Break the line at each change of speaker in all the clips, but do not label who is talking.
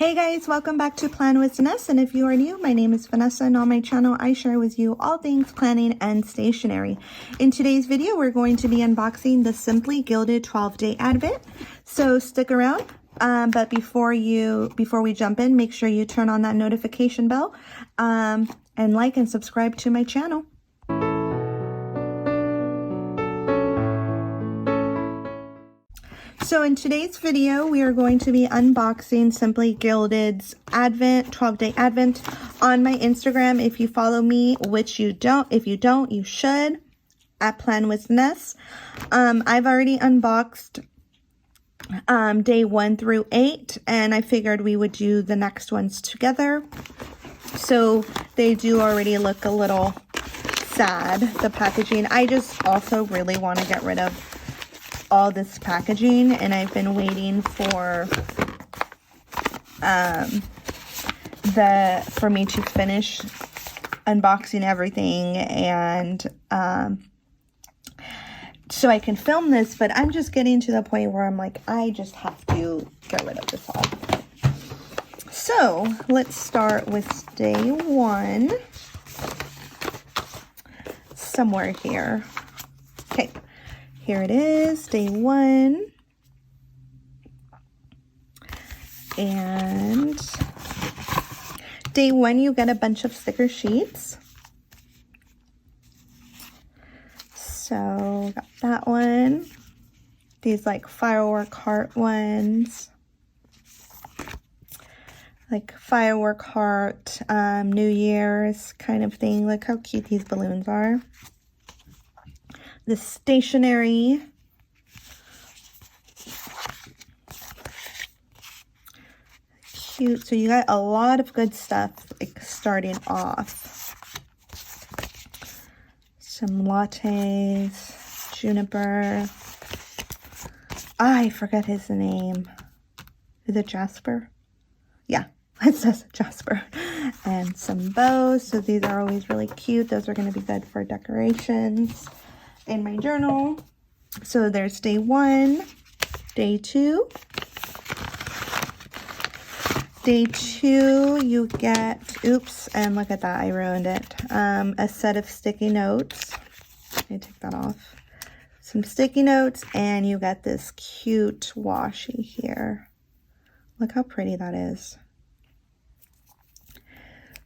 Hey guys, welcome back to Plan with Vanessa, and if you are new, my name is Vanessa, and on my channel I share with you all things planning and stationery. In today's video, we're going to be unboxing the Simply Gilded 12-Day Advent, so stick around. But before we jump in, make sure you turn on that notification bell and like and subscribe to my channel. So in today's video, we are going to be unboxing Simply Gilded's Advent, 12-Day Advent on my Instagram. If you follow me, which you don't, if you don't, you should, at Plan with Ness. I've already unboxed day 1 through 8, and I figured we would do the next ones together. So they do already look a little sad, the packaging. I just also really want to get rid of all this packaging, and I've been waiting for for me to finish unboxing everything, and so I can film this, but I'm just getting to the point where I'm like, I just have to get rid of this all. So let's start with day 1 somewhere here. Okay. Here it is, day 1, and day 1 you get a bunch of sticker sheets. So got that one, these like firework heart ones, like firework heart, New Year's kind of thing. Look how cute these balloons are. The stationery, cute. So you got a lot of good stuff, like starting off. Some lattes, juniper. I forget his name. Is it Jasper? Yeah, it says Jasper. And some bows. So these are always really cute. Those are going to be good for decorations in my journal. So there's day 1, day 2. Day 2 you get, oops, and look at that, I ruined it, a set of sticky notes. Let me take that off. Some sticky notes, and you get this cute washi here. Look how pretty that is.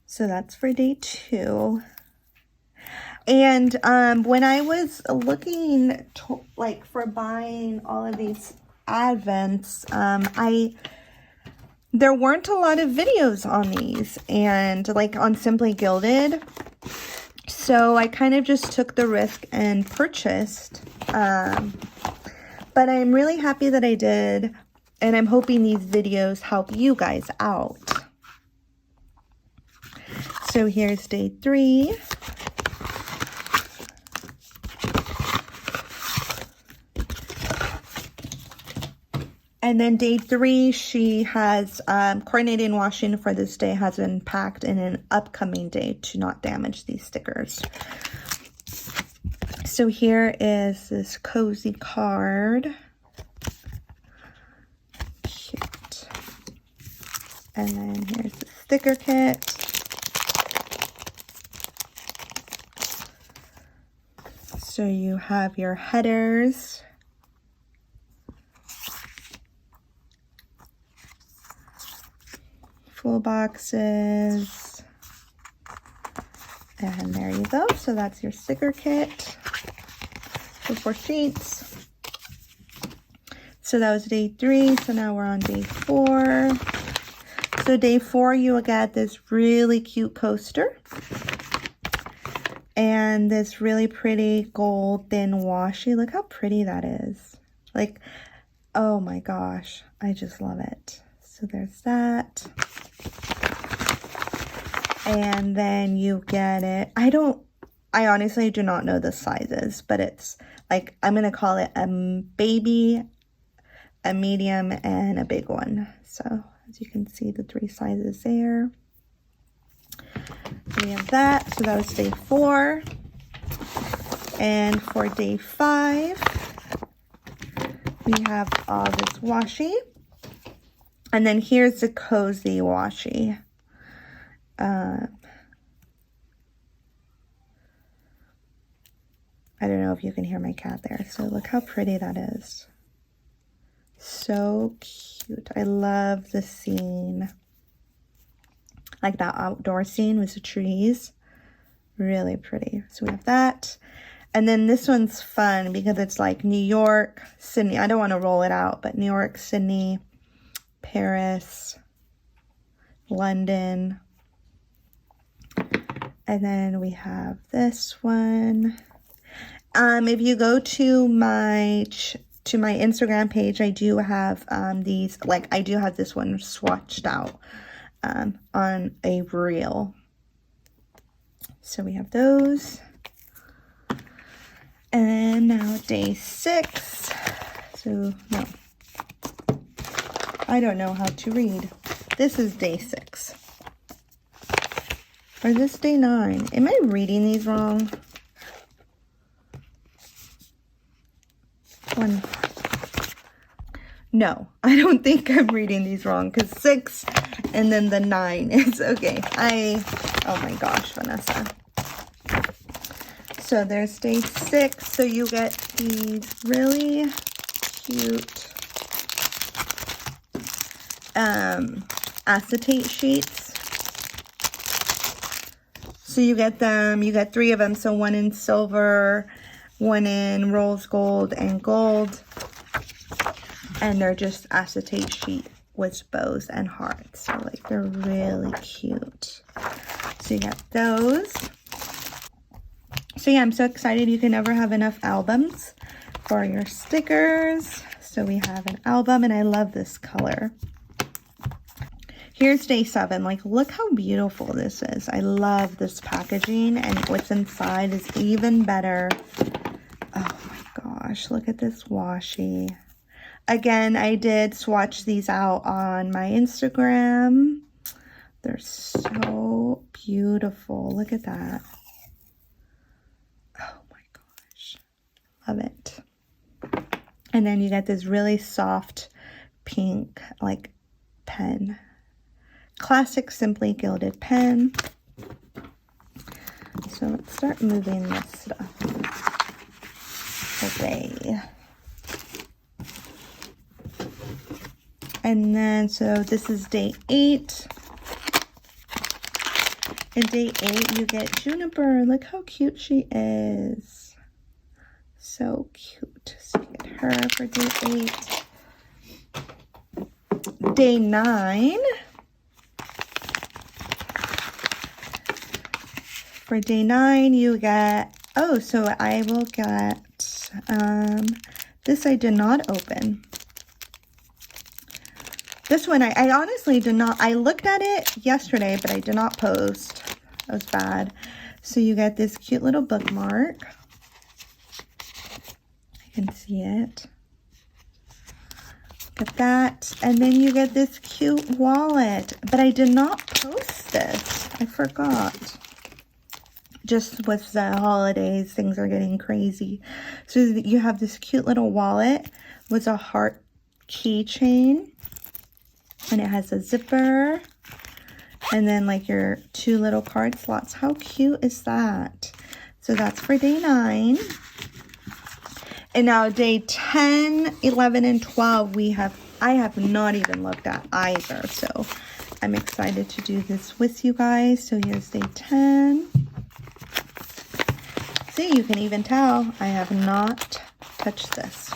So that's for day 2. And when I was looking for buying all of these Advents, there weren't a lot of videos on these, and like on Simply Gilded. So I kind of just took the risk and purchased. But I'm really happy that I did, and I'm hoping these videos help you guys out. So here's day 3. And then day 3, she has coordinating washing for this day has been packed in an upcoming day to not damage these stickers. So here is this cozy card. Cute. And then here's the sticker kit. So you have your headers. Full boxes, and there you go. So that's your sticker kit. So 4 sheets. So that was day 3. So now we're on day 4. So day 4 you will get this really cute coaster and this really pretty gold thin washi. Look how pretty that is. Like, oh my gosh, I just love it. So there's that. And then you get it. I honestly do not know the sizes, but it's like, I'm going to call it a baby, a medium, and a big one. So as you can see, the 3 sizes there. We have that. So that was day 4. And for day 5, we have all this washi. And then here's the cozy washi. I don't know if you can hear my cat there. So look how pretty that is. So cute. I love the scene. Like that outdoor scene with the trees. Really pretty. So we have that. And then this one's fun because it's like New York, Sydney. I don't want to roll it out, but New York, Sydney, Paris, London. And then we have this one. If you go to my Instagram page, I do have these, like I do have this one swatched out on a reel. So we have those. And now day 6. So no, I don't know how to read. This is day 6. Or this day 9. Am I reading these wrong? One. No, I don't think I'm reading these wrong because 6 and then the 9 is okay. Oh my gosh, Vanessa. So there's day 6. So you get these really cute acetate sheets. So you get 3 of them. So one in silver, one in rose gold and gold. And they're just acetate sheet with bows and hearts. So like they're really cute. So you got those. So yeah, I'm so excited. You can never have enough albums for your stickers. So we have an album and I love this color. Here's day 7. Like, look how beautiful this is. I love this packaging and what's inside is even better. Oh my gosh, look at this washi. Again, I did swatch these out on my Instagram. They're so beautiful. Look at that. Oh my gosh. Love it. And then you get this really soft pink, like, pen. Classic Simply Gilded pen. So let's start moving this stuff away. And then, so this is day 8. In day 8, you get Juniper. Look how cute she is. So cute. So you get her for day 8. Day 9. For day 9, you get, oh, so I will get, this I did not open. This one, I honestly did not, I looked at it yesterday, but I did not post. That was bad. So you get this cute little bookmark. You can see it. Look at that. And then you get this cute wallet. But I did not post this. I forgot. Just with the holidays, things are getting crazy. So you have this cute little wallet with a heart keychain. And it has a zipper. And then like your 2 little card slots. How cute is that? So that's for day 9. And now day 10, 11, and 12 I have not even looked at either. So I'm excited to do this with you guys. So here's day 10. See, you can even tell I have not touched this.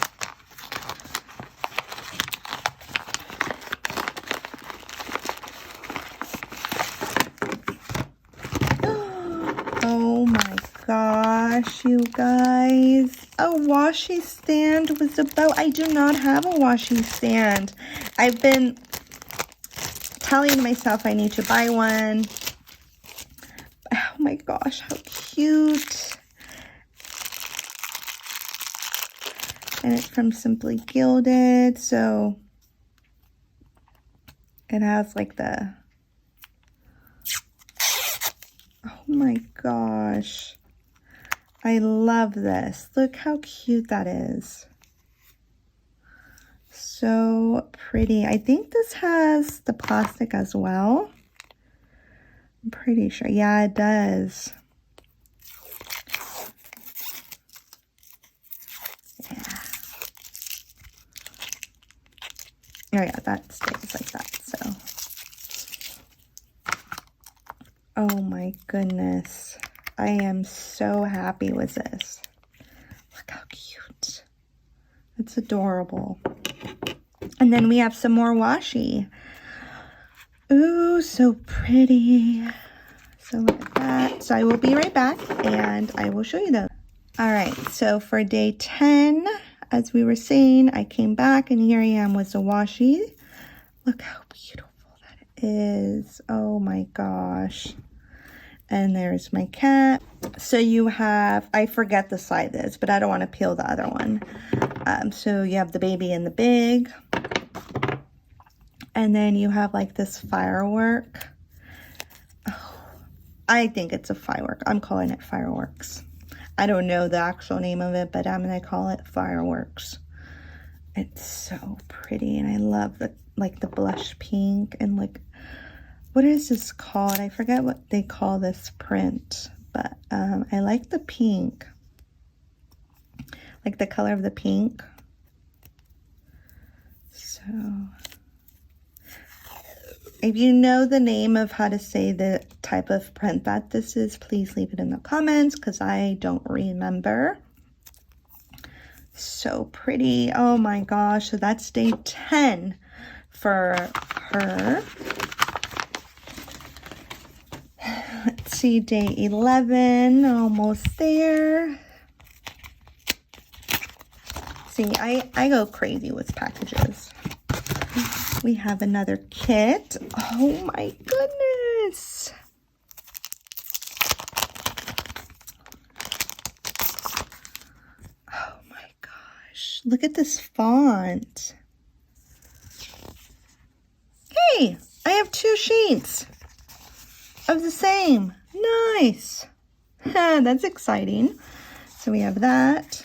Oh my gosh, you guys. A washi stand with a bow. I do not have a washi stand. I've been telling myself I need to buy one. Oh my gosh, how cute. And it's from Simply Gilded, so it has like the, oh my gosh. I love this. Look how cute that is. so pretty. I think this has the plastic as well. I'm pretty sure. Yeah, it does. Yeah. Oh yeah, that stays like that, so. Oh my goodness. I am so happy with this. Look how cute. It's adorable. And then we have some more washi. Ooh, so pretty. So look at that. So I will be right back and I will show you those. All right, so for day 10, as we were saying, I came back and here I am with the washi. Look how beautiful that is. Oh my gosh. And there's my cat. So you have, I forget the side is, but I don't want to peel the other one. So you have the baby and the big. And then you have like this firework. Oh, I think it's a firework. I'm calling it fireworks. I don't know the actual name of it, but I'm going to call it fireworks. It's so pretty. And I love the, like the blush pink and like, what is this called? I forget what they call this print, but I like the pink. Like the color of the pink. So, if you know the name of how to say the type of print that this is, please leave it in the comments because I don't remember. So pretty. Oh my gosh. So that's day 10 for her. Let's see, day 11, almost there. See, I go crazy with packages. We have another kit. Oh my goodness. Oh my gosh. Look at this font. Hey, I have 2 sheets of the same. Nice. That's exciting. So we have that.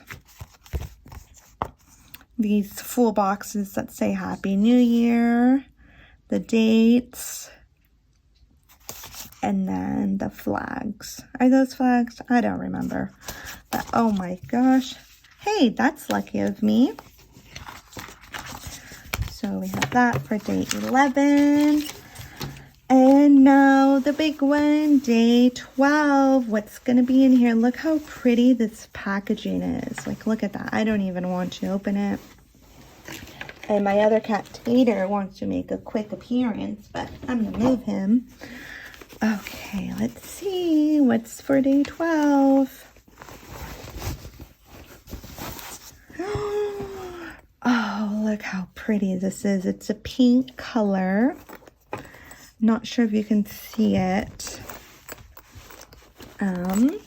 These full boxes that say Happy New Year. The dates. And then the flags. Are those flags? I don't remember. But oh my gosh. Hey, that's lucky of me. So we have that for day 11. And now the big one, day 12. What's going to be in here? Look how pretty this packaging is. Like, look at that. I don't even want to open it. And my other cat, Tater, wants to make a quick appearance, but I'm going to move him. Okay, let's see. What's for day 12? Oh, look how pretty this is. It's a pink color. Not sure if you can see it. And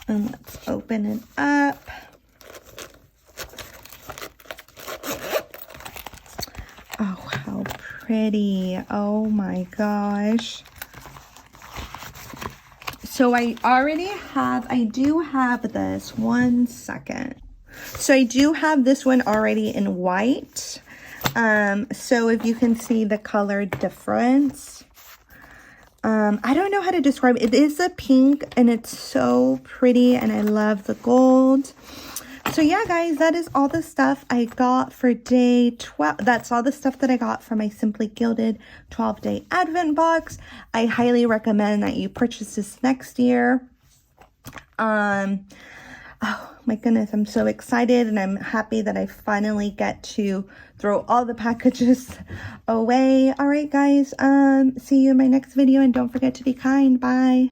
let's open it up. Oh, how pretty. Oh my gosh. So I do have this. One second. So I do have this one already in white. So if you can see the color difference, I don't know how to describe it. It is a pink and it's so pretty and I love the gold. So yeah, guys, that is all the stuff I got for day 12. That's all the stuff that I got for my Simply Gilded 12-day Advent box. I highly recommend that you purchase this next year. Oh my goodness, I'm so excited and I'm happy that I finally get to throw all the packages away. All right, guys, see you in my next video and don't forget to be kind. Bye.